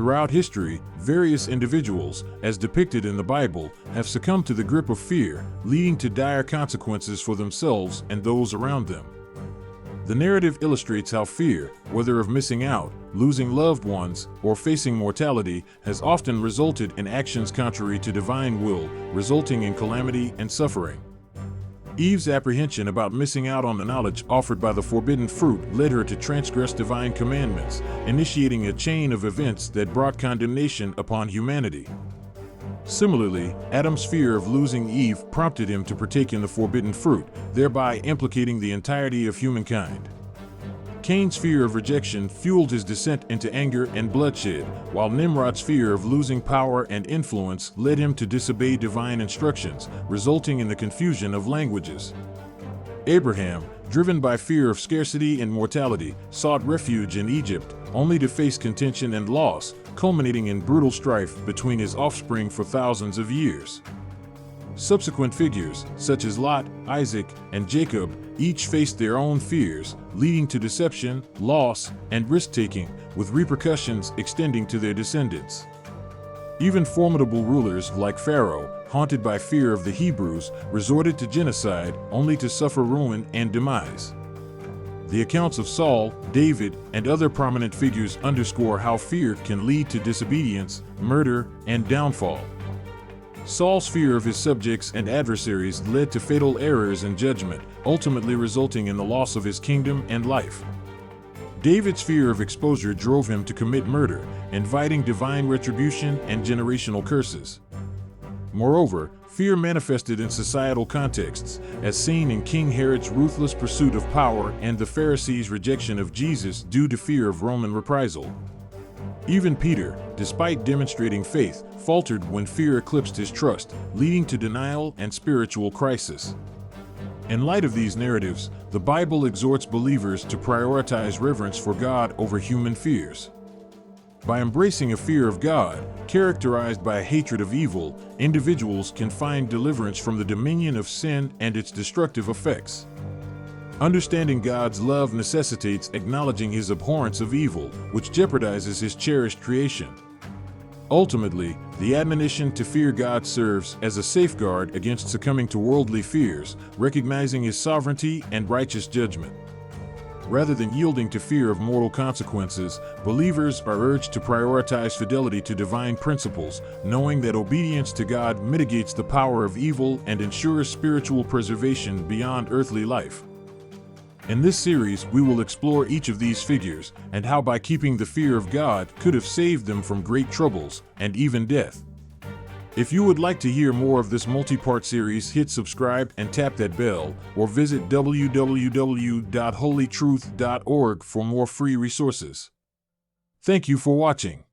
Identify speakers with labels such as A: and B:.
A: Throughout history, various individuals, as depicted in the Bible, have succumbed to the grip of fear, leading to dire consequences for themselves and those around them. The narrative illustrates how fear, whether of missing out, losing loved ones, or facing mortality, has often resulted in actions contrary to divine will, resulting in calamity and suffering. Eve's apprehension about missing out on the knowledge offered by the forbidden fruit led her to transgress divine commandments, initiating a chain of events that brought condemnation upon humanity. Similarly, Adam's fear of losing Eve prompted him to partake in the forbidden fruit, thereby implicating the entirety of humankind. Cain's fear of rejection fueled his descent into anger and bloodshed, while Nimrod's fear of losing power and influence led him to disobey divine instructions, resulting in the confusion of languages. Abraham, driven by fear of scarcity and mortality, sought refuge in Egypt, only to face contention and loss, culminating in brutal strife between his offspring for thousands of years. Subsequent figures, such as Lot, Isaac, and Jacob, each faced their own fears, leading to deception, loss, and risk-taking, with repercussions extending to their descendants. Even formidable rulers like Pharaoh, haunted by fear of the Hebrews, resorted to genocide only to suffer ruin and demise. The accounts of Saul, David, and other prominent figures underscore how fear can lead to disobedience, murder, and downfall. Saul's fear of his subjects and adversaries led to fatal errors in judgment, ultimately resulting in the loss of his kingdom and life. David's fear of exposure drove him to commit murder, inviting divine retribution and generational curses. Moreover, fear manifested in societal contexts, as seen in King Herod's ruthless pursuit of power and the Pharisees' rejection of Jesus due to fear of Roman reprisal. Even Peter, despite demonstrating faith, faltered when fear eclipsed his trust, leading to denial and spiritual crisis. In light of these narratives, the Bible exhorts believers to prioritize reverence for God over human fears. By embracing a fear of God, characterized by a hatred of evil, individuals can find deliverance from the dominion of sin and its destructive effects. Understanding God's love necessitates acknowledging his abhorrence of evil, which jeopardizes his cherished creation. Ultimately, the admonition to fear God serves as a safeguard against succumbing to worldly fears, recognizing his sovereignty and righteous judgment. Rather than yielding to fear of mortal consequences, believers are urged to prioritize fidelity to divine principles, knowing that obedience to God mitigates the power of evil and ensures spiritual preservation beyond earthly life. In this series, we will explore each of these figures and how by keeping the fear of God could have saved them from great troubles and even death. If you would like to hear more of this multi-part series, hit subscribe and tap that bell, or visit www.holytruth.org for more free resources. Thank you for watching.